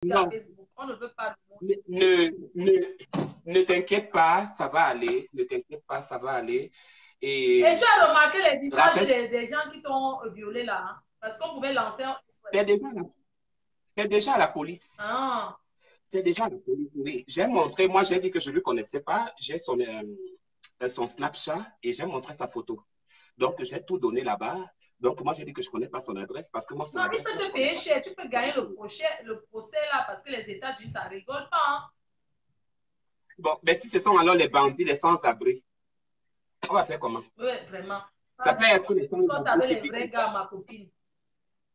à Non, Facebook. On ne veut pas le ne, montrer. ne t'inquiète pas, ça va aller. Ne t'inquiète pas, ça va aller. Et tu Et as remarqué les visages rappelle, des gens qui t'ont violé là, hein? Parce qu'on pouvait lancer un SOS. c'est déjà, c'est déjà la police. Ah, C'est déjà la police, oui. J'ai montré, moi j'ai dit que je ne le connaissais pas. J'ai son Snapchat et j'ai montré sa photo. Donc j'ai tout donné là-bas. Donc moi j'ai dit que je ne connais pas son adresse parce que moi son non, il adresse peut là, je te ne connais payer pas. cher. Tu peux gagner Donc, le procès là parce que les États-Unis, ça rigole pas, hein? bon, mais si ce sont alors les bandits, les sans-abri, on va faire comment? Oui, vraiment. Ça peut être les Soit sans-abri avec qui les piquent vrais comme ça. gars, ma copine.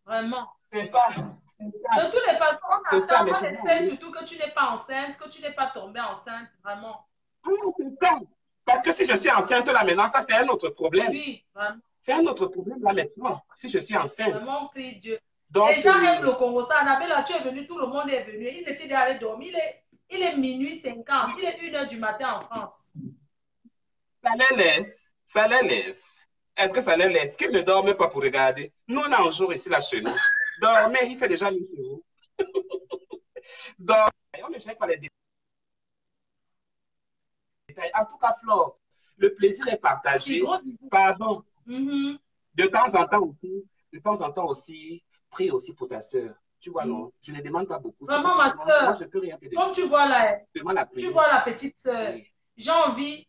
Vraiment. C'est ça, c'est De ça, toutes les façons, on c'est ça, attend, mais on ça va espère aller. surtout que tu n'es pas enceinte, que tu n'es pas tombée enceinte, vraiment. Ah, c'est ça. Parce que si je suis enceinte là maintenant, ça c'est un autre problème. Oui, vraiment, C'est un autre problème là maintenant, si je suis enceinte. vraiment, on prie Dieu. Les Donc, gens aiment le Congo, ça. Annabelle, tu es venu, tout le monde est venu. Ils étaient allés dormir. Il est minuit 50, il est 1 h du matin en France. ça les laisse. Ça les laisse. Est-ce que ça les laisse? Qu'ils ne dorment pas pour regarder. Nous, on a un jour ici, là, chez nous. Dormez, il fait déjà nuit chez vous. Dormez, on ne cherche pas les détails. En tout cas, Flore, le plaisir est Si, partagé. gros bisous. Pardon. Mhm. De temps en temps aussi, de temps en temps aussi, prie aussi pour ta sœur. Tu vois, Mhm. non? Je ne demande pas beaucoup. Tu sais Vraiment, que ma moi, soeur, je ne peux rien te comme demander. tu vois là, Demande la tu prière. vois la petite soeur, Oui. j'ai envie.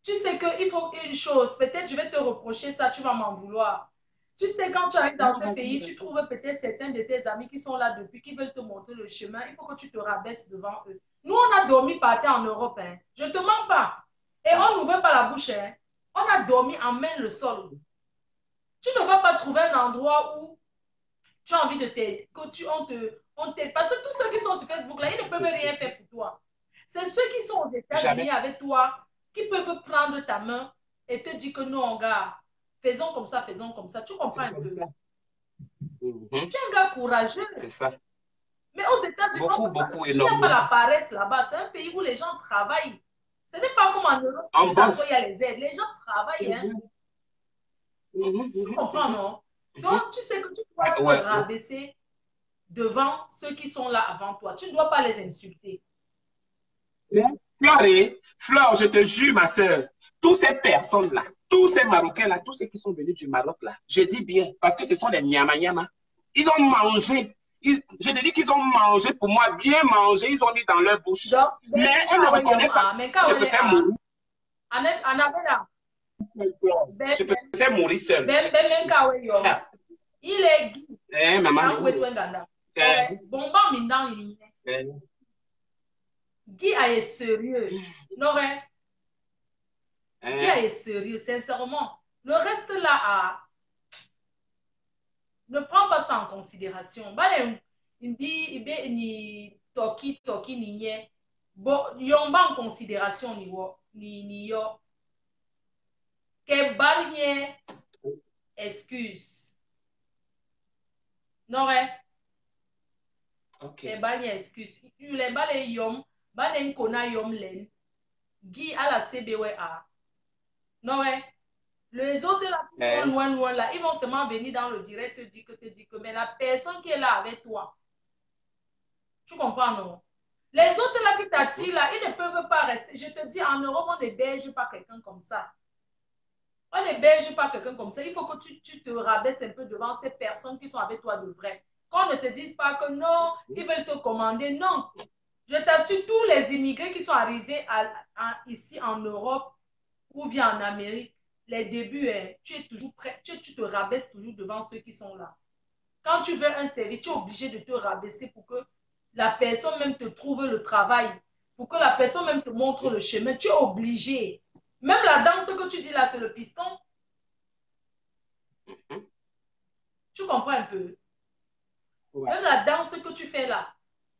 Tu sais qu'il faut une chose, peut-être je vais te reprocher ça, tu vas m'en vouloir. Tu sais, quand tu arrives dans Non, ce vas-y, pays, tu vas-y. trouves peut-être certains de tes amis qui sont là depuis, qui veulent te montrer le chemin. Il faut que tu te rabaisses devant eux. Nous, on a dormi par terre en Europe. Hein. Je ne te mens pas. Et on n'ouvre pas la bouche. Hein. On a dormi en main le sol. Tu ne vas pas trouver un endroit où tu as envie de t'aider, que on t'aide. Parce que tous ceux qui sont sur Facebook, là, ils ne peuvent rien faire pour toi. C'est ceux qui sont aux États-Unis Jamais. avec toi qui peuvent prendre ta main et te dire que non, gars, faisons comme ça, faisons comme ça. Tu comprends C'est un comme peu? ça. Mhm. Tu es un gars courageux. C'est ça. Mais aux États-Unis, Beaucoup, beaucoup, il n'y a pas la énormément. paresse là-bas. C'est un pays où les gens travaillent. Ce n'est pas comme en Europe où On tu bosse. t'assois, il y a les aides. Les gens travaillent. Hein. Mhm, mhm, Tu mhm, comprends, mhm, non? mhm. Donc, tu sais que tu dois Ah, te ouais, ouais. rabaisser devant ceux qui sont là avant toi. Tu ne dois pas les insulter. Mais, Flore, je te jure, ma soeur, toutes ces personnes-là, tous ces Marocains-là, tous ceux qui sont venus du Maroc, là, je dis bien, parce que ce sont des nyama-nyama, ils ont mangé. Je te dis qu'ils ont mangé pour moi, bien mangé, ils ont mis dans leur bouche. Donc, Mais on ne reconnaît pas. mais Je quand préfère mourir. Annabella, ben, Je préfère mourir seul. il est Guy. Eh, maman. Quand vous êtes Ganda. Eh, Bon, bon, maintenant, il eh, Guy est sérieux. Non, Guy eh. est sérieux, sincèrement. Le reste là, ne prends pas ça en considération. Il dit, ni toki, ni nye. Bon, yomba en considération ni yo. Que balnie excuse. Non, Ok. Que balnie excuse. Il est balé yom, balé nkona yom len. Guy à la CBWA. Non, les autres là qui sont Eh, loin, loin là, ils vont seulement venir dans le direct te dire que, mais la personne qui est là avec toi, tu comprends, non? Les autres là qui t'attirent là, ils ne peuvent pas rester. Je te dis, en Europe, on n'héberge pas quelqu'un comme ça. On n'héberge pas quelqu'un comme ça. Il faut que tu te rabaisses un peu devant ces personnes qui sont avec toi de vrai. Qu'on ne te dise pas que non, ils veulent te commander. Non. Je t'assure, tous les immigrés qui sont arrivés ici en Europe ou bien en Amérique, les débuts, tu es toujours prêt, tu te rabaisses toujours devant ceux qui sont là. Quand tu veux un service, tu es obligé de te rabaisser pour que la personne même te trouve le travail, pour que la personne même te montre le chemin. Tu es obligé. Même la danse que tu dis là, c'est le piston. Tu comprends un peu? ouais. Même la danse que tu fais là,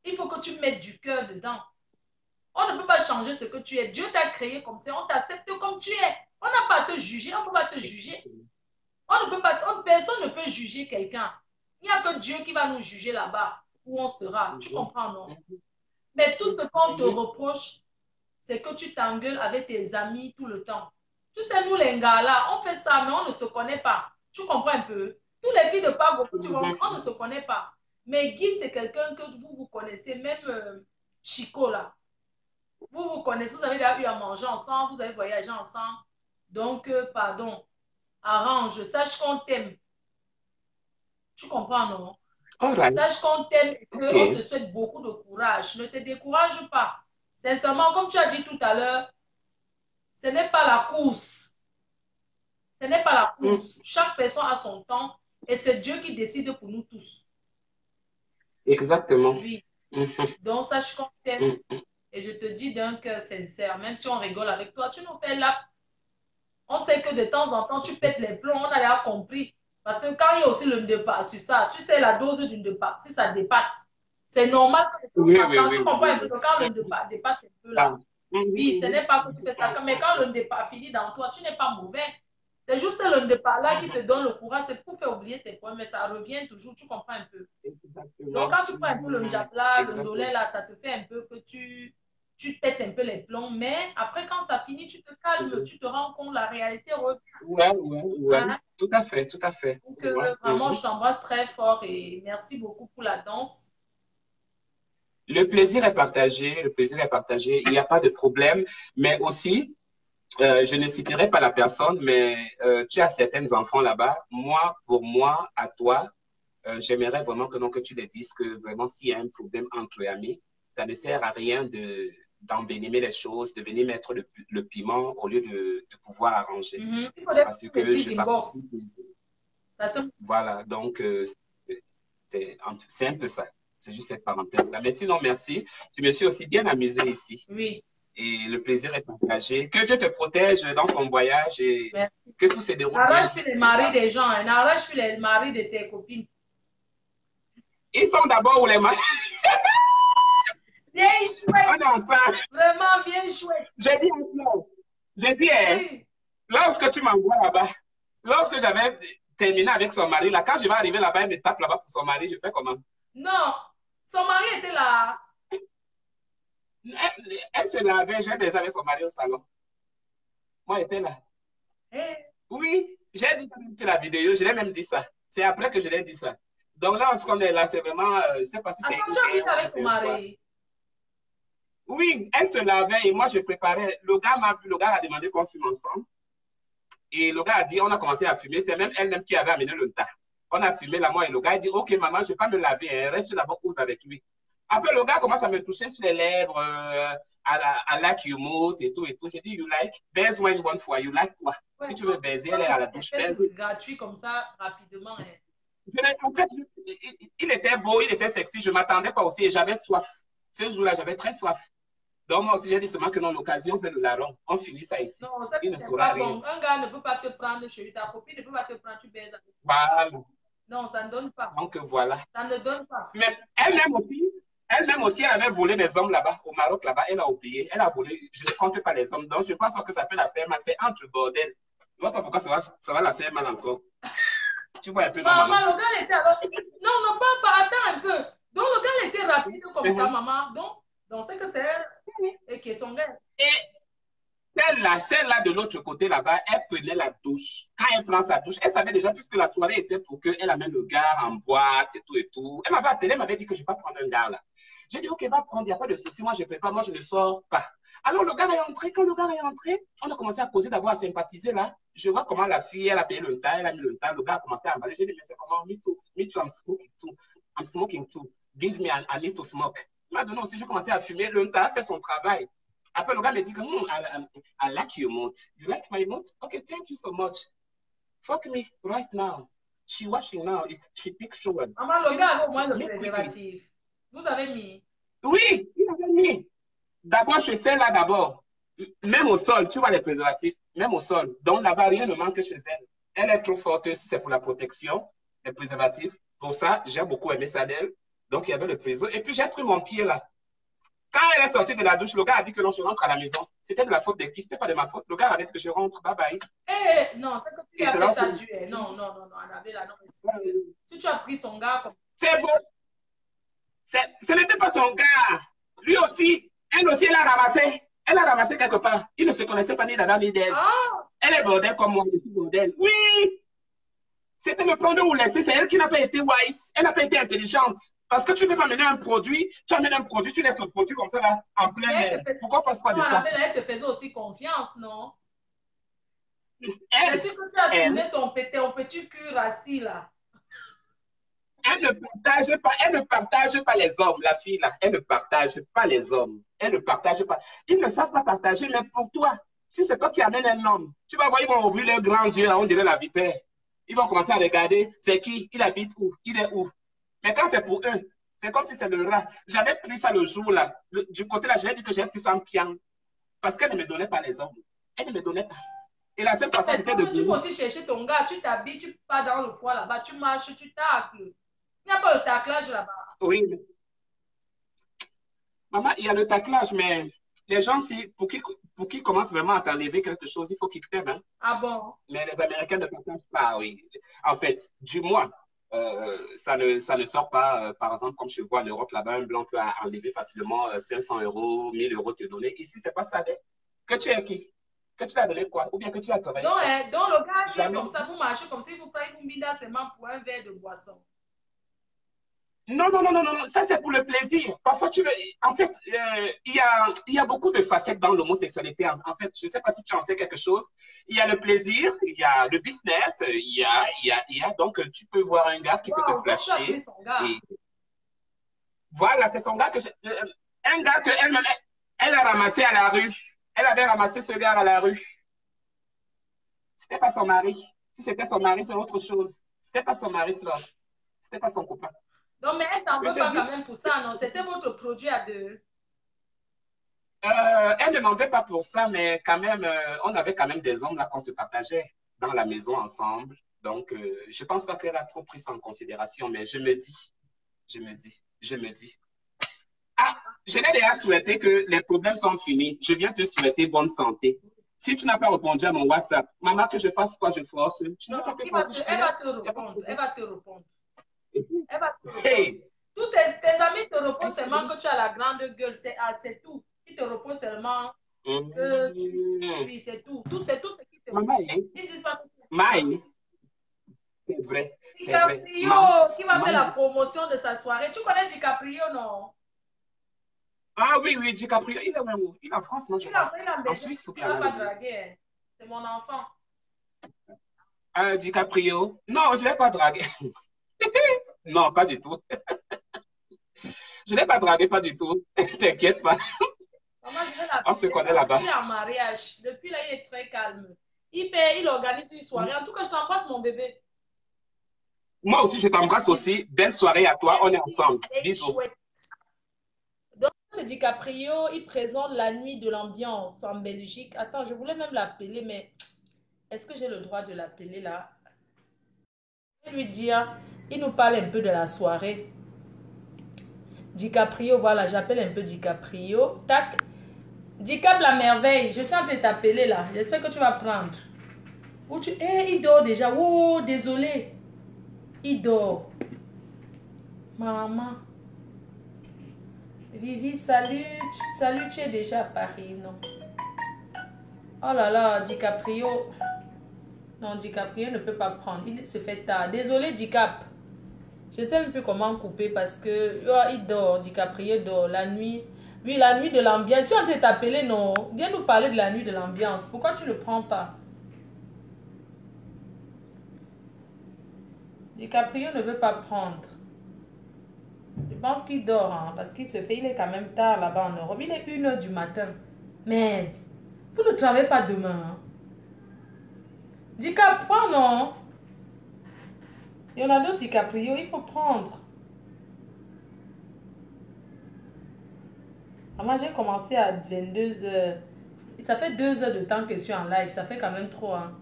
il faut que tu mettes du cœur dedans. On ne peut pas changer ce que tu es. Dieu t'a créé comme ça. On t'accepte comme tu es. On n'a pas à te juger. On ne peut pas te juger. On ne peut pas, personne ne peut juger quelqu'un. Il n'y a que Dieu qui va nous juger là-bas où on sera. Tu comprends, non? Mais tout ce qu'on te reproche, c'est que tu t'engueules avec tes amis tout le temps. Tu sais, nous les gars là, on fait ça, mais on ne se connaît pas. Tu comprends un peu? Tous les filles de Pago, tu vois, on ne se connaît pas. Mais Guy, c'est quelqu'un que vous connaissez, même Chico, là. Vous connaissez, vous avez déjà eu à manger ensemble, vous avez voyagé ensemble. Donc, pardon, arrange, sache qu'on t'aime. Tu comprends, non? All right. Sache qu'on t'aime et qu'on te OK. souhaite beaucoup de courage. Ne te décourage pas. Sincèrement, comme tu as dit tout à l'heure, ce n'est pas la course. Ce n'est pas la course. Chaque personne a son temps et c'est Dieu qui décide pour nous tous. Exactement. Oui. Mhm. Donc, sache qu'on t'aime Mhm. et je te dis d'un cœur sincère, même si on rigole avec toi, tu nous fais là. On sait que de temps en temps, tu pètes les plombs, on a déjà compris. Parce que quand il y a aussi le Ndepa sur ça, tu sais la dose du Ndepa, si ça dépasse, c'est normal que Oui, oui, oui, tu oui, comprends un peu oui. que quand le Ndepa dépasse un peu Ah. là, Mhm, oui, ce mhm. n'est pas que tu fais ça, mais quand le Ndepa finit dans toi, tu n'es pas mauvais. C'est juste le Ndepa là qui te donne le courage, c'est pour faire oublier tes problèmes, mais ça revient toujours, tu comprends un peu. Donc, Exactement. quand tu prends un peu le Mhm. Njapla, le Ndolé, Exactement. là, ça te fait un peu que tu te pètes un peu les plombs. Mais après, quand ça finit, tu te calmes, Mhm. tu te rends compte, la réalité revient. Ouais, ouais, ouais. Hein? Tout à fait, tout à fait. Donc, Ouais. vraiment, Mhm. je t'embrasse très fort et merci beaucoup pour la danse. Le plaisir est partagé, le plaisir est partagé, il n'y a pas de problème, mais aussi, je ne citerai pas la personne, mais tu as certains enfants là-bas. Moi, pour moi, à toi, j'aimerais vraiment que, donc, que tu les dises que vraiment, s'il y a un problème entre amis, ça ne sert à rien d'envenimer les choses, de venir mettre le piment au lieu de pouvoir arranger. Il faudrait Parce que tu me que dises je inbox. participe. Parce que Voilà, donc c'est un peu ça. C'est juste cette parenthèse-là. Mais sinon, merci. Je me suis aussi bien amusé ici. oui, Et le plaisir est partagé. Que Dieu te protège dans ton voyage et merci. que tout se déroule bien. N'arrache plus les maris des gens, hein. N'arrache plus les maris de tes copines. Ils sont d'abord où les mains. Viens On chouette, est ensemble. vraiment viens chouette. J'ai dit, non. J'ai dit, Oui, lorsque tu m'envoies là-bas, lorsque j'avais terminé avec son mari, là, quand je vais arriver là-bas, elle me tape là-bas pour son mari, je fais comment? non, son mari était là. Elle se lavait, j'ai des avec son mari au salon. Moi, j'étais là. Eh, Oui, j'ai dit ça sur la vidéo, je l'ai même dit ça. C'est après que je l'ai dit ça. Donc là, ce qu'on est là, c'est vraiment, je ne sais pas si c'est attends, une tu as guerre couché ou bien avec son c'est quoi. mari. Oui, elle se lavait et moi, je préparais. Le gars m'a vu, le gars a demandé qu'on fume ensemble. Et le gars a dit, on a commencé à fumer. C'est même elle-même qui avait amené le tas. On a fumé là, moi, et le gars a dit, OK, maman, je ne vais pas me laver, hein, reste d'abord cause avec lui. Après, le gars commence à me toucher sur les lèvres, I like you mood et tout et tout. J'ai dit, you like? Baise moi une bonne fois. You like quoi? Ouais, Si tu veux baiser, elle est que à la c'était douche, fait baise. gratuit comme ça, rapidement. Hein. En fait, il était beau, il était sexy. Je ne m'attendais pas aussi et j'avais soif. Ce jour-là, j'avais très soif. Donc, moi aussi, j'ai dit seulement que non, l'occasion fait le larron. On finit ça ici. Non, ça, Il ne c'est saura pas rien. bon. Un gars ne peut pas te prendre chez lui. Ta copine ne peut pas te prendre, tu baises avec. Voilà. Non, ça ne donne pas. Donc, voilà. Ça ne donne pas. Mais elle-même aussi, elle avait volé des hommes là-bas, au Maroc, là-bas. Elle a oublié. Elle a volé. Je ne compte pas les hommes. Donc, je pense que ça peut la faire mal. C'est entre bordel. Je ne vois pas pourquoi ça va la faire mal encore. Tu vois un peu, non, maman? Maman, le gars était alors. Non, non, pas. Attends un peu. Donc, le gars était rapide comme ça, maman. Donc c'est que c'est elle et qui est son gars. Et celle-là de l'autre côté là-bas, elle prenait la douche. Quand elle prend sa douche, elle savait déjà, puisque la soirée était pour qu'elle amène le gars en boîte et tout et tout. Elle m'avait appelé, elle m'avait dit que je ne vais pas prendre un gars là. J'ai dit, OK, va prendre, il n'y a pas de souci. Moi, je ne prépare, moi, je ne sors pas. Alors, le gars est entré. Quand le gars est entré, on a commencé à causer, d'abord à sympathiser là. Je vois comment la fille, elle a payé le tas, elle a mis le tas. Le gars a commencé à emballer. J'ai dit, mais c'est comment? Me too, I'm smoking too. I'm smoking too. Give me, I need to smoke. Il m'a donné aussi, j'ai commencé à fumer. Le tas a fait son travail. Après, le gars me dit que I like your mood. You like my mood? Okay, thank you so much. Fuck me right now. She washing now. She pick shower. Maman, le gars avait au moins le Make préservatif. Vous avez mis? Oui, il avait mis. D'abord, chez celle-là, d'abord. Même au sol, tu vois les préservatifs, même au sol. Donc là-bas, rien ne manque chez elle. Elle est trop forte, c'est pour la protection, les préservatifs. Pour ça, j'ai beaucoup aimé ça d'elle. Donc, il y avait le préservatif. Et puis, j'ai pris mon pied là. Quand elle est sortie de la douche, le gars a dit que non, je rentre à la maison. C'était de la faute de qui? C'était pas de ma faute. Le gars avait dit que je rentre, bye bye. Eh, non, c'est que tu Et as c'est fait là ça où Dieu. Non, non, non, non, on avait là, non. Si tu as pris son gars comme. c'est vrai. Ce n'était pas son gars. Lui aussi, elle aussi, elle a ramassé. Elle a ramassé quelque part. Il ne se connaissait pas ni d'Adam ni d'Ève. Ah! Elle est bordel comme moi, je suis bordel. Oui! C'était me prendre ou laisser. C'est elle qui n'a pas été wise. Elle n'a pas été intelligente. Parce que tu ne peux pas amener un produit, tu amènes un produit, tu laisses le produit comme ça là, en plein air. Pourquoi on ne fasse pas de non, ça? elle te faisait aussi confiance, non? C'est Elle, sûr que tu as elle, tourné ton petit cul assis là. elle ne partage pas les hommes, la fille là. Elle ne partage pas les hommes. Elle ne partage pas. Ils ne savent pas partager, mais pour toi, si c'est toi qui amènes un homme, tu vas voir, ils vont ouvrir leurs grands yeux là, on dirait la vipère. Ils vont commencer à regarder, c'est qui, il habite où, il est où. Mais quand c'est pour eux, c'est comme si c'est le rat. J'avais pris ça le jour là. Du côté là, j'avais dit que j'ai pris ça en pian. Parce qu'elle ne me donnait pas les hommes. Elle ne me donnait pas. Et la seule façon, Mais c'était de toi, tu peux bourrer. aussi chercher ton gars, tu t'habilles, tu pars dans le foie là-bas, tu marches, tu tacles. Il n'y a pas le taclage là-bas. Oui, maman, il y a le taclage, mais les gens, si, pour qu'ils commencent vraiment à t'enlever quelque chose, il faut qu'ils t'aiment. Hein. Ah bon? Mais les Américains ne partagent pas, oui. En fait, du moins, ça ne sort pas, par exemple, comme je vois en Europe, là-bas, un blanc peut enlever facilement 500 euros, 1000 euros te donner. Ici, c'est pas ça. Que tu es qui? Que tu as donné quoi? Ou bien que tu as travaillé Donc, quoi? donc le gars vient Jamais. comme ça, vous marchez comme si vous prenez vous mis dans ses mains pour un verre de boisson. Non, non, non, non, non, ça c'est pour le plaisir. Parfois, tu veux. En fait, il y a beaucoup de facettes dans l'homosexualité. En fait, je ne sais pas si tu en sais quelque chose. Il y a le plaisir, il y a le business, il y a. Donc, tu peux voir un gars qui peut te Wow, donc tu as pris flasher. son gars. Et voilà, c'est son gars que un gars que elle a ramassé à la rue. Elle avait ramassé ce gars à la rue. C'était pas son mari. Si c'était son mari, c'est autre chose. C'était pas son mari, Flore. C'était pas son copain. Non, mais elle t'en Je veut te pas dis. quand même pour ça, non? C'était votre produit à deux. Elle ne m'en veut pas pour ça, mais quand même, on avait quand même des hommes là qu'on se partageait dans la maison ensemble. Donc, je pense pas qu'elle a trop pris ça en considération, mais je me dis. Ah, je l'ai déjà souhaité que les problèmes sont finis. Je viens te souhaiter bonne santé. Si tu n'as pas répondu à mon WhatsApp, maman, que je fasse quoi, je force. Tu Non, n'as pas fait elle forcer, je te va laisse. te répondre. Elle va te répondre. Elle va te répondre. Hey! Tous tes amis te répondent Est-ce seulement que- que tu as la grande gueule. C'est tout. Ils te répondent seulement que tu. Mmh. Oui, c'est tout. C'est tout ce qu'ils te répondent. Maman, hein? Ils disent pas que Maï, c'est vrai, c'est vrai. DiCaprio Maman, qui va faire la maman. promotion de sa soirée. Tu connais DiCaprio, non? Ah oui, oui, DiCaprio, il est où? Il est en France, non, je crois. Il a en En Belgique. Suisse ou Tu bien ne en vas pas Allemagne? draguer. Hein. C'est mon enfant. DiCaprio. Non, je ne l'ai pas dragué. Non, pas du tout. Je ne l'ai pas dragué, pas du tout. T'inquiète pas. Maman, je vais On se l'appeler connaît ça. là-bas. Il est en mariage. Depuis là, il est très calme. Il organise une soirée. En tout cas, je t'embrasse, mon bébé. Moi aussi, je t'embrasse aussi. Belle soirée à toi. On est ensemble. Bisous. Chouette. Donc, c'est DiCaprio. Il présente la nuit de l'ambiance en Belgique. Attends, je voulais même l'appeler, mais est-ce que j'ai le droit de l'appeler là? Je vais lui dire, il nous parle un peu de la soirée. DiCaprio, voilà, j'appelle un peu DiCaprio. Tac. DiCap la merveille, je suis en train de t'appeler là. J'espère que tu vas prendre. Où tu... il dort déjà. Oh, désolé. Il dort. Maman. Vivi, salut. Salut, tu es déjà à Paris, non? Oh là là, DiCaprio. Non, DiCaprio ne peut pas prendre. Il se fait tard. Désolé, DiCap. Je ne sais même plus comment couper parce que oh, il dort. DiCaprio dort la nuit. Oui, la nuit de l'ambiance. Je suis en train de t'appeler, non? Viens nous parler de la nuit de l'ambiance. Pourquoi tu ne prends pas? DiCaprio ne veut pas prendre. Je pense qu'il dort, hein, parce qu'il se fait, il est quand même tard là-bas en Europe. Il est 1h du matin. Merde. Vous ne travaillez pas demain. Hein? DiCap, prends, non? Il y en a d'autres DiCaprio, il faut prendre. Moi, j'ai commencé à 22h. Ça fait 2 heures de temps que je suis en live. Ça fait quand même trop. Hein.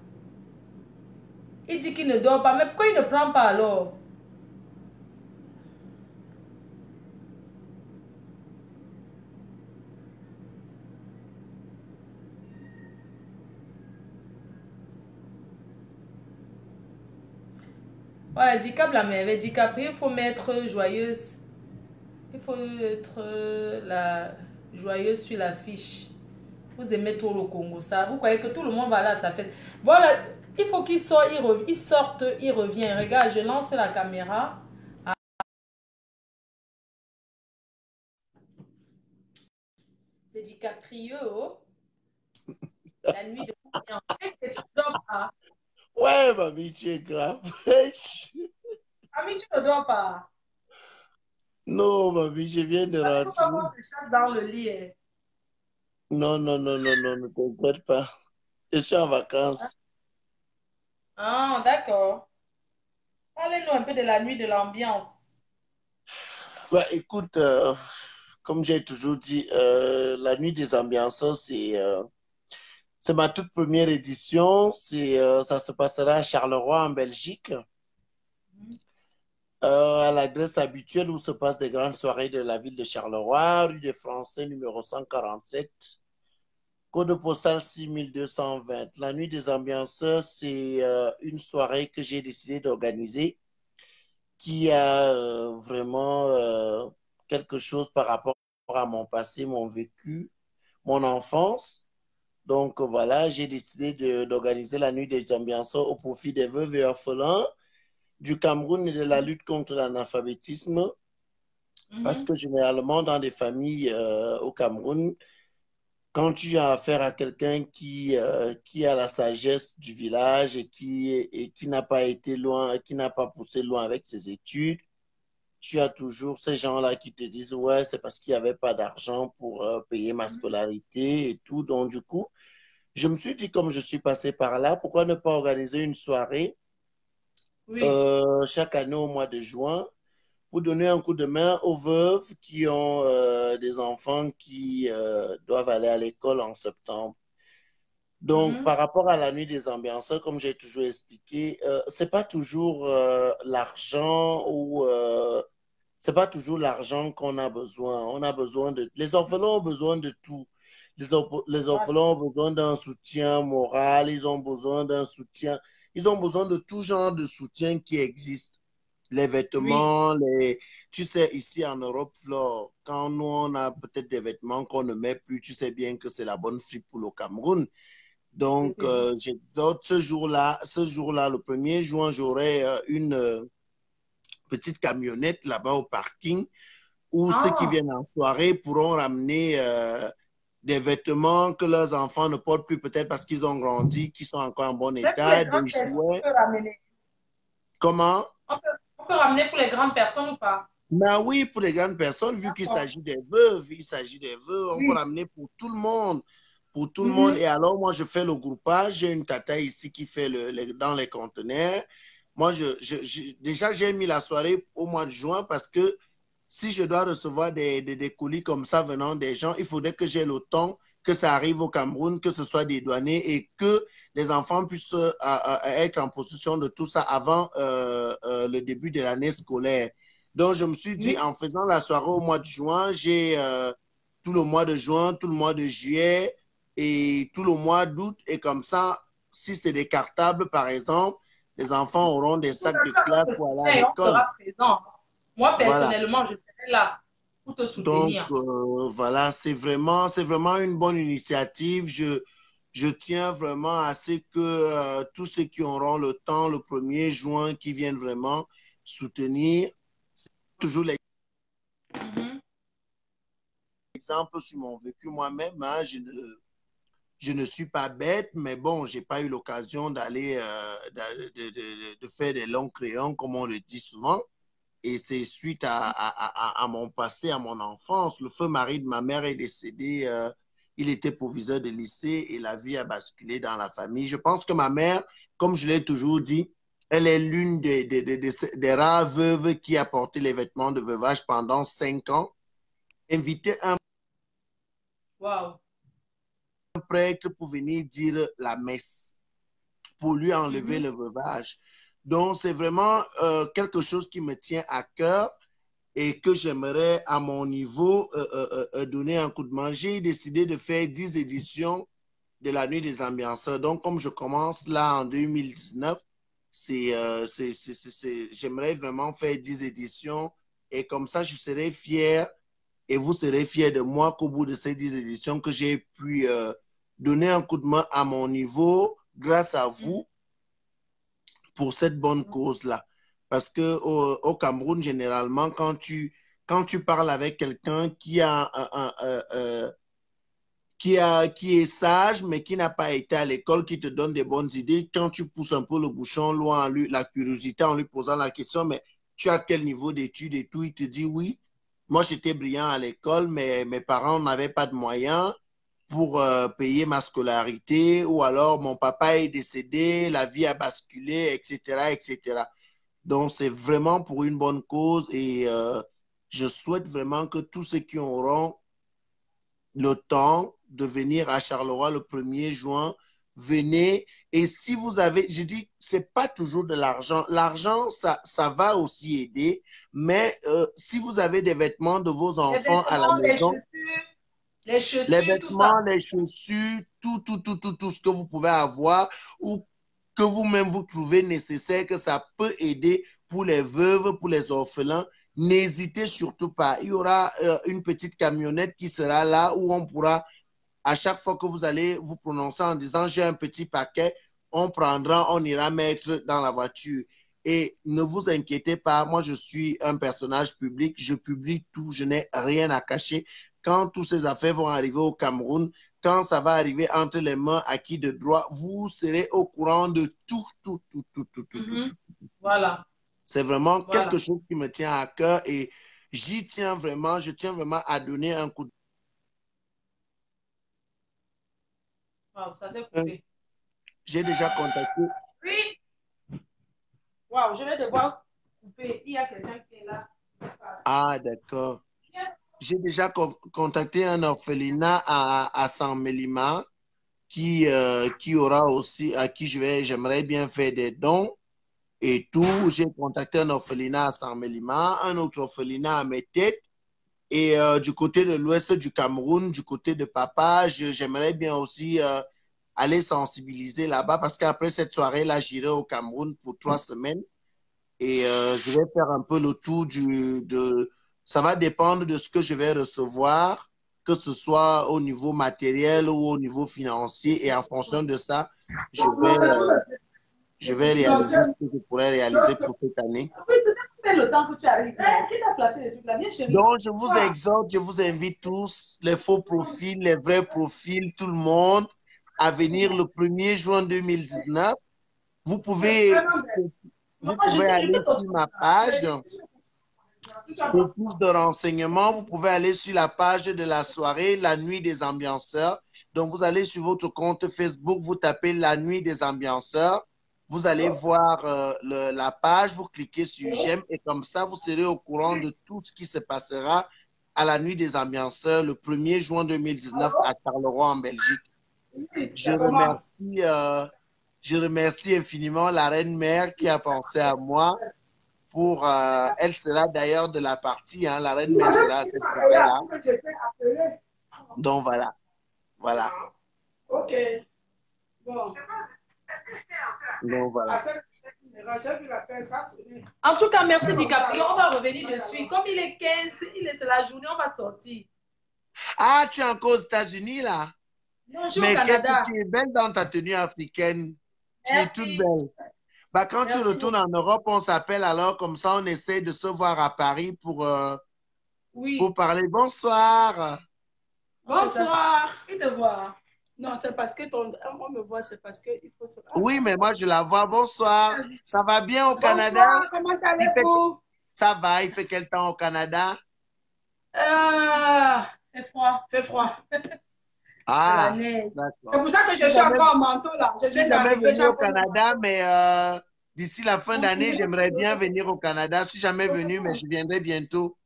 Il dit qu'il ne dort pas. Mais pourquoi il ne prend pas alors? Ouais, DiCap la merveille. DiCaprio, il faut mettre joyeuse. Il faut être la joyeuse sur l'affiche. Vous aimez trop le Congo, ça. Vous croyez que tout le monde va là à sa fête. Voilà, il faut qu'il sorte, il sorte, il revient. Regarde, je lance la caméra. C'est DiCaprio. La nuit de l'ambiance. Qu'est-ce que tu ne dors pas? Ouais, mamie, tu es grave. Ami, tu ne dors pas. Non, mamie, je viens de Il faut pas rentrer. qu'on te chasse dans le lit. Hein. Non, non, non, non, non, ne t'inquiète pas. Je suis en vacances. Ah, d'accord. Parlez-nous un peu de la nuit de l'ambiance. Ouais, écoute, comme j'ai toujours dit, la nuit des ambianceurs, c'est ma toute première édition. Ça se passera à Charleroi, en Belgique, Mhm. à l'adresse habituelle où se passent des grandes soirées de la ville de Charleroi, rue des Français, numéro 147, code postal 6220. La nuit des ambianceurs, c'est une soirée que j'ai décidé d'organiser qui a vraiment quelque chose par rapport à mon passé, mon vécu, mon enfance. Donc voilà, j'ai décidé d'organiser la nuit des ambianceurs au profit des veuves et orphelins du Cameroun et de la lutte contre l'analphabétisme. Parce Mhm. que généralement, dans des familles au Cameroun, quand tu as affaire à quelqu'un qui a la sagesse du village et qui n'a pas été loin, qui n'a pas poussé loin avec ses études, tu as toujours ces gens-là qui te disent, ouais, c'est parce qu'il n'y avait pas d'argent pour payer ma Mhm. scolarité et tout. Donc, du coup, je me suis dit, comme je suis passé par là, pourquoi ne pas organiser une soirée Oui. chaque année au mois de juin pour donner un coup de main aux veuves qui ont des enfants qui doivent aller à l'école en septembre. Donc, Mhm. par rapport à la nuit des ambianceurs, comme j'ai toujours expliqué, c'est pas toujours l'argent ou c'est pas toujours l'argent qu'on a besoin. On a besoin de. Les orphelins ont besoin de tout. Les Voilà. orphelins ont besoin d'un soutien moral, ils ont besoin d'un soutien. Ils ont besoin de tout genre de soutien qui existe. Les Oui. vêtements, tu sais, ici en Europe, Flore, quand nous on a peut-être des vêtements qu'on ne met plus, tu sais bien que c'est la bonne fripe pour le Cameroun. Donc, Effectivement. ce jour-là, le 1er juin, j'aurai une petite camionnette là-bas au parking où ceux qui Ah, viennent en soirée pourront ramener des vêtements que leurs enfants ne portent plus, peut-être parce qu'ils ont grandi, qui sont encore en bon même pour les état, des grandes personnes, jouets. on peut ramener. Comment? On peut ramener pour les grandes personnes ou pas? Ben oui, pour les grandes personnes, vu qu'il D'accord. s'agit des veuves, il s'agit des veuves, on peut Oui. ramener pour tout le monde. Pour tout le monde. Mhm. Et alors, moi, je fais le groupage. J'ai une tata ici qui fait dans les conteneurs. Moi, déjà, j'ai mis la soirée au mois de juin parce que si je dois recevoir des colis comme ça venant des gens, il faudrait que j'ai le temps que ça arrive au Cameroun, que ce soit des douaniers et que les enfants puissent être en possession de tout ça avant le début de l'année scolaire. Donc, je me suis dit, Oui. en faisant la soirée au mois de juin, j'ai tout le mois de juin, tout le mois de juillet et tout le mois d'août. Et comme ça, si c'est des cartables, par exemple, les enfants auront des Tout sacs à de fait, classe on te pour aller à soutient et on l'école. sera présent. Moi, Voilà. personnellement, je serai là pour te Donc, soutenir. voilà, c'est vraiment une bonne initiative. Je tiens vraiment à ce que tous ceux qui auront le temps le 1er juin, qui viennent vraiment soutenir, toujours Mhm. l'exemple sur mon vécu moi-même, hein, je ne suis pas bête, mais bon, j'ai pas eu l'occasion d'aller, de faire des longs crayons, comme on le dit souvent. Et c'est suite à mon passé, à mon enfance. Le feu mari de ma mère est décédé. Il était proviseur de lycée et la vie a basculé dans la famille. Je pense que ma mère, comme je l'ai toujours dit, elle est l'une des rares veuves qui a porté les vêtements de veuvage pendant 5 ans. Inviter un Waouh. prêtre pour venir dire la messe, pour lui enlever Mhm. le veuvage. Donc, c'est vraiment quelque chose qui me tient à cœur et que j'aimerais à mon niveau donner un coup de main. J'ai décidé de faire 10 éditions de la nuit des ambianceurs. Donc, comme je commence là en 2019, j'aimerais vraiment faire 10 éditions et comme ça, je serai fier et vous serez fiers de moi qu'au bout de ces 10 éditions, que j'ai pu donner un coup de main à mon niveau grâce à Mhm. vous pour cette bonne cause-là. Parce qu'au Cameroun, généralement, quand tu parles avec quelqu'un qui a qui est sage, mais qui n'a pas été à l'école, qui te donne des bonnes idées. Quand tu pousses un peu le bouchon loin, la curiosité en lui posant la question, mais tu as quel niveau d'études et tout, il te dit oui. Moi, j'étais brillant à l'école, mais mes parents n'avaient pas de moyens pour payer ma scolarité, ou alors mon papa est décédé, la vie a basculé, etc., etc. Donc, c'est vraiment pour une bonne cause et je souhaite vraiment que tous ceux qui auront le temps de venir à Charleroi le 1er juin, venez. Et si vous avez, je dis, c'est pas toujours de l'argent. L'argent, ça va aussi aider. Mais si vous avez des vêtements de vos enfants à la maison, les chaussures, les tout ça. vêtements, les chaussures, tout ce que vous pouvez avoir ou que vous-même vous trouvez nécessaire, que ça peut aider pour les veuves, pour les orphelins, n'hésitez surtout pas. Il y aura une petite camionnette qui sera là où on pourra, à chaque fois que vous allez vous prononcer en disant j'ai un petit paquet, on prendra, on ira mettre dans la voiture. Et ne vous inquiétez pas, moi je suis un personnage public, je publie tout, je n'ai rien à cacher. Quand toutes ces affaires vont arriver au Cameroun, quand ça va arriver entre les mains acquis de droit, vous serez au courant de tout. Voilà. C'est vraiment quelque chose qui me tient à cœur et j'y tiens vraiment, je tiens vraiment à donner un coup de... Wow, ça s'est coupé. J'ai déjà contacté. Oui. Wow, je vais devoir couper. Il y a quelqu'un qui est là. Ah, d'accord. J'ai déjà contacté un orphelinat à Saint-Mélima qui aura aussi, à qui j'aimerais bien faire des dons et tout. J'ai contacté un orphelinat à Saint-Mélima, un autre orphelinat à Métète. Et du côté de l'ouest du Cameroun, du côté de papa, j'aimerais bien aussi aller sensibiliser là-bas parce qu'après cette soirée-là, j'irai au Cameroun pour 3 semaines. Et je vais faire un peu le tour ça va dépendre de ce que je vais recevoir, que ce soit au niveau matériel ou au niveau financier. Et en fonction de ça, je vais réaliser ce que je pourrais réaliser pour cette année. Le temps que tu arrives, qui t'a placé les trucs là? Viens, chérie. Donc, je vous exhorte, je vous invite tous, les faux profils, les vrais profils, tout le monde, à venir le 1er juin 2019. Vous pouvez aller sur ma page. Pour plus de renseignements, vous pouvez aller sur la page de la soirée, la nuit des ambianceurs. Donc, vous allez sur votre compte Facebook, vous tapez la nuit des ambianceurs. Vous allez voir la page, vous cliquez sur j'aime et comme ça, vous serez au courant de tout ce qui se passera à la nuit des ambianceurs le 1er juin 2019 à Charleroi en Belgique. Je remercie infiniment la reine mère qui a pensé à moi. Elle sera d'ailleurs de la partie, hein, la reine mère sera à cette soirée-là. Donc voilà. Voilà. Ok. Bon. Donc voilà. En tout cas, merci DiCaprio. On va revenir dessus. Comme il est 15, c'est la journée, on va sortir. Ah, tu es encore aux États-Unis là? Non, je suis mais au Canada. Tu es belle dans ta tenue africaine. Tu Merci. es toute belle. Bah, quand tu retournes en Europe, on s'appelle alors, comme ça, on essaie de se voir à Paris pour parler. Bonsoir. Bonsoir. Il te voit. Non, c'est parce que on me voit, c'est parce qu'il faut se... Oui, mais moi, je la vois. Bonsoir. Ça va bien au Canada? Bonsoir, comment allez-vous? Ça va, il fait quel temps au Canada? Fait froid. Fait froid. Ah, d'accord. C'est pour ça que je suis encore en manteau là. Je suis jamais venu au Canada, mais d'ici la fin d'année, j'aimerais bien venir au Canada. Je suis jamais venu, mais je viendrai bientôt.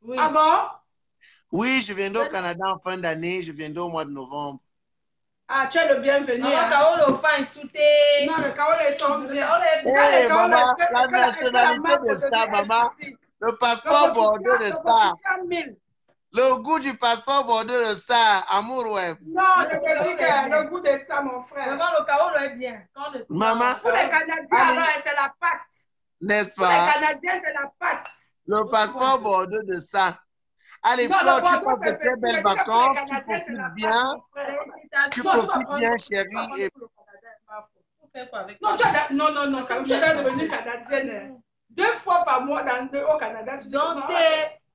Oui. Ah bon? Oui, je viendrai au Canada en fin d'année. Je viendrai au mois de novembre. Ah, tu es le bienvenu. Non, le Kaolo fin souté. Non, le Kaolo est son bien. Hey, maman, la nationalité de ça, maman. Le passeport bordeaux de ça. Le goût du passeport bordeaux de ça, amour web. Non, je te dis que le goût de ça, mon frère. Vraiment, le Kaolo est bien. Maman. Pour les Canadiens, c'est la pâte. N'est-ce pas? Pour les Canadiens, c'est la pâte. Le passeport bordeaux de ça. Allez, Flo, tu passes de très belles vacances, tu profites bien. Tu profites bien, chérie. Non, tu es devenue canadienne. 2 fois par mois au Canada.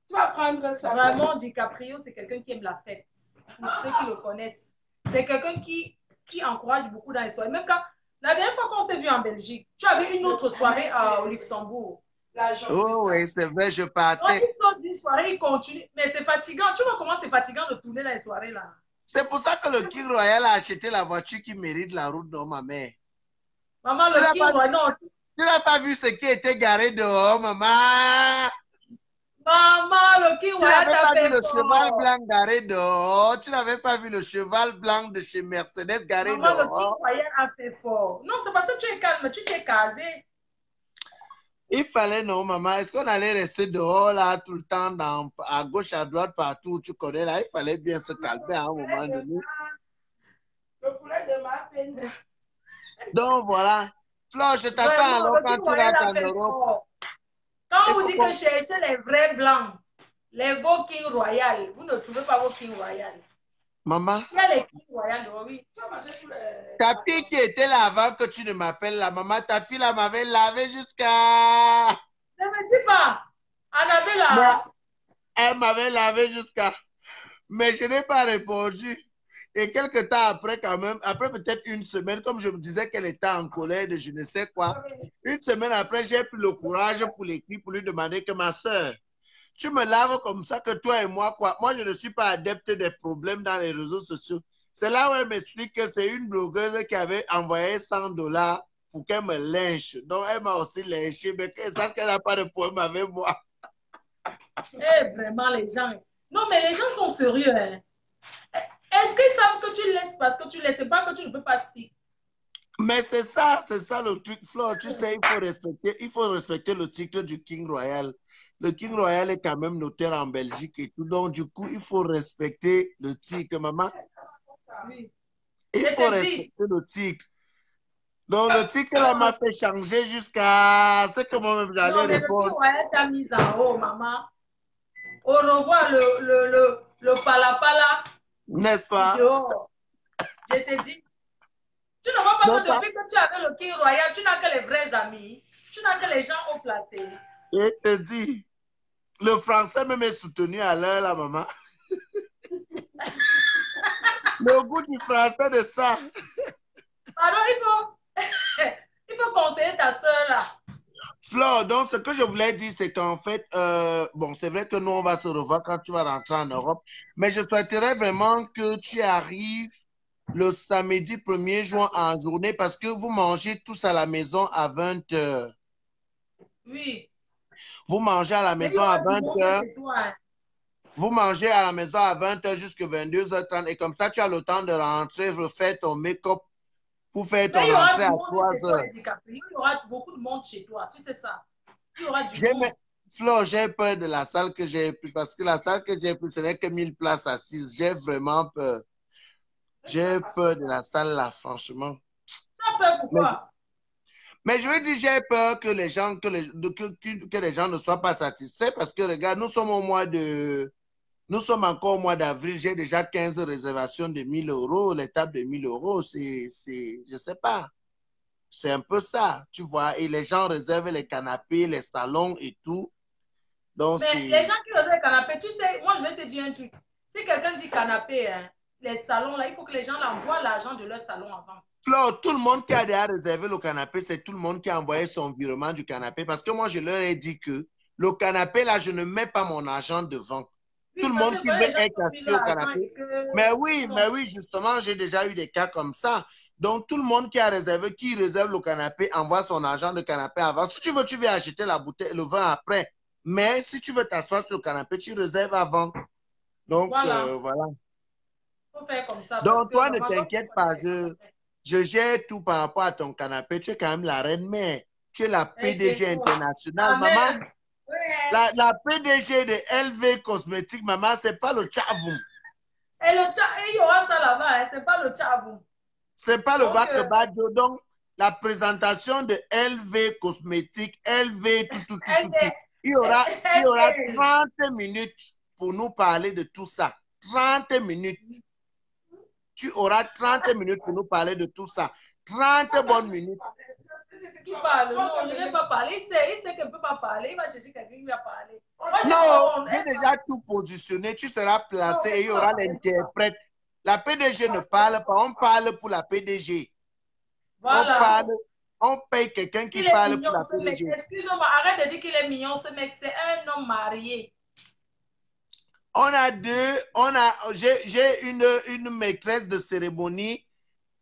Tu vas prendre ça. Vraiment, DiCaprio, c'est quelqu'un qui aime la fête. Pour ceux qui le connaissent. C'est quelqu'un qui encourage beaucoup dans les soirées. Même quand, la dernière fois qu'on s'est vu en Belgique, tu avais une autre soirée au Luxembourg. Oh oui, c'est vrai, je partais. Donc, il faut d'une soirée, il continue. Mais c'est fatigant. Tu vois comment c'est fatigant de tourner dans les soirées là. C'est pour ça que le King Royal a acheté la voiture qui mérite la route, non, ma mère. Maman, le King Royal, non. Tu n'as pas vu ce qui était garé dehors, maman? Maman, le King Royal t'a fait le cheval blanc garé dehors. Tu n'avais pas vu le cheval blanc de chez Mercedes garé dehors. Le King Royal a fait fort. Non, c'est parce que tu es calme, tu t'es casé. Il fallait, non, maman. Est-ce qu'on allait rester dehors, là, tout le temps, à gauche, à droite, partout où tu connais, là? Il fallait bien se calmer à un moment donné. Le poulet de ma peine. Donc, voilà. Flo, je t'attends alors quand tu rentres en Europe. Quand on vous dit que cherchez les vrais blancs, les beaux King Royal, vous ne trouvez pas vos King Royal. Maman. Il y a les King Royal, oui. Ta fille qui était là avant que tu ne m'appelles la maman, ta fille là m'avait lavé jusqu'à... Ne me dis pas. Annabella. Elle m'avait lavé jusqu'à... Mais je n'ai pas répondu. Et quelques temps après, quand même, après peut-être une semaine, comme je me disais qu'elle était en colère de je ne sais quoi, une semaine après, j'ai pris le courage pour l'écrire, pour lui demander que ma soeur, tu me laves comme ça que toi et moi, quoi. Moi, je ne suis pas adepte des problèmes dans les réseaux sociaux. C'est là où elle m'explique que c'est une blogueuse qui avait envoyé $100 pour qu'elle me lynche. Donc, elle m'a aussi lynché, mais qu'elle sache qu'elle n'a pas de problème avec moi. Eh, vraiment, les gens. Non, mais les gens sont sérieux, hein. Est-ce qu'ils savent que tu laisses parce que tu laisses, c'est pas que tu ne peux pas speak? Mais c'est ça le truc, Flo. Tu sais, il faut respecter le titre du King Royal. Le King Royal est quand même notaire en Belgique et tout. Donc, du coup, il faut respecter le titre, maman. Oui. Il faut respecter le titre. Donc, le titre, là, m'a fait changer jusqu'à ce que moi-même j'allais répondre. Le King Royal t'a mis en haut, maman. Au revoir, le palapala. N'est-ce pas? Je te dis. Tu ne vois pas que depuis que tu avais le King Royal, tu n'as que les vrais amis. Tu n'as que les gens haut placés. Je te dis. Le français même est soutenu à l'heure, là, maman. Le goût du français de ça. Pardon, il faut conseiller ta soeur, là. Flore, donc ce que je voulais dire, c'est qu'en fait, bon, c'est vrai que nous, on va se revoir quand tu vas rentrer en Europe, mais je souhaiterais vraiment que tu arrives le samedi 1er juin en journée parce que vous mangez tous à la maison à 20h. Oui. Vous mangez à la maison à 20h. Vous mangez à la maison à 20h jusqu'à 22h30 et comme ça, tu as le temps de rentrer, refaire ton make-up pour faire ton rentrée à 3h. Il y aura beaucoup de monde chez toi, tu sais ça. Il y aura du monde. Flo, j'ai peur de la salle que j'ai prise parce que la salle que j'ai prise, ce n'est que 1000 places assises. J'ai vraiment peur. J'ai peur de la salle là, franchement. Tu as peur pourquoi? Mais je veux dire, j'ai peur que les gens, que les gens ne soient pas satisfaits parce que regarde, nous sommes encore au mois d'avril. J'ai déjà 15 réservations de 1000 €. Les tables de 1000 €, je sais pas. C'est un peu ça, tu vois. Et les gens réservent les canapés, les salons et tout. Donc, mais les gens qui réservent les canapés, tu sais, moi, je vais te dire un truc. Si quelqu'un dit canapé, hein, les salons, là, il faut que les gens envoient l'argent de leur salon avant. Flo, tout le monde qui a déjà réservé le canapé, c'est tout le monde qui a envoyé son virement du canapé. Parce que moi, je leur ai dit que le canapé, là, je ne mets pas mon argent devant. Oui, tout le monde qui veut être assis au canapé. Mais oui, justement, j'ai déjà eu des cas comme ça. Donc, tout le monde qui a réservé, qui réserve le canapé, envoie son argent de canapé avant. Si tu veux, tu viens acheter la bouteille, le vin après. Mais si tu veux t'asseoir sur le canapé, tu réserves avant. Donc, voilà. Faut faire comme ça. Donc, toi, ne t'inquiète pas. Je gère tout par rapport à ton canapé. Tu es quand même la reine mère. Tu es la PDG internationale, maman. La PDG de LV Cosmétiques, maman, c'est pas le tchavoum. Et il y aura ça là-bas, hein, c'est pas le tchavoum. C'est pas le Bakabadjo. Donc, la présentation de LV Cosmétiques, LV, tout. Il y aura 30 minutes pour nous parler de tout ça. 30 minutes. Tu auras 30 minutes pour nous parler de tout ça. 30 bonnes minutes. Qui parle? Non, je n'ai pas parlé. Il sait qu'elle ne peut pas parler. Il va chercher quelqu'un qui va parler. Non, j'ai déjà tout positionné. Tu seras placé et il y aura l'interprète. La PDG ne parle pas. On parle pour la PDG. Voilà. On parle. On paye quelqu'un qui parle pour la PDG. Excuse-moi, arrête de dire qu'il est mignon, ce mec. C'est un homme marié. On a deux. J'ai une maîtresse de cérémonie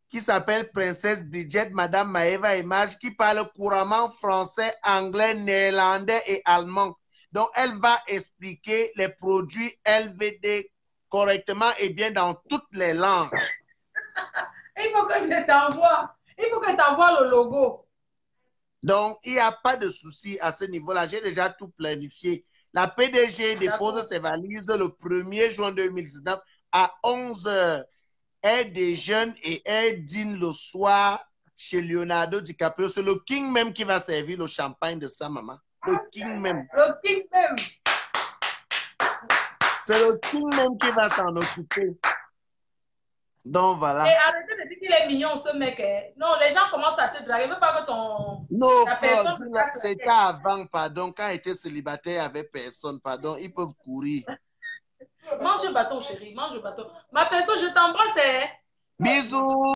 qui s'appelle Princesse Bridget, Madame Maëva Image, qui parle couramment français, anglais, néerlandais et allemand. Donc, elle va expliquer les produits LVD correctement et bien dans toutes les langues. Il faut que je t'envoie. Il faut que tu envoies le logo. Donc, il n'y a pas de souci à ce niveau-là. J'ai déjà tout planifié. La PDG dépose ses valises le 1er juin 2019 à 11 h. Elle déjeune et elle dîne le soir chez Leonardo DiCaprio. C'est le King même qui va servir le champagne de sa maman. Le King même. Le King même. C'est le King même qui va s'en occuper. Donc voilà. Et arrêtez de dire qu'il est mignon ce mec. Hein. Non, les gens commencent à te draguer. Il ne veut pas que ton... Non, c'était avant, pardon. Quand il était célibataire, il n'y avait personne, pardon. Ils peuvent courir. Mange le bâton, chérie. Mange le bâton. Ma personne, je t'embrasse. Hein. Bisous.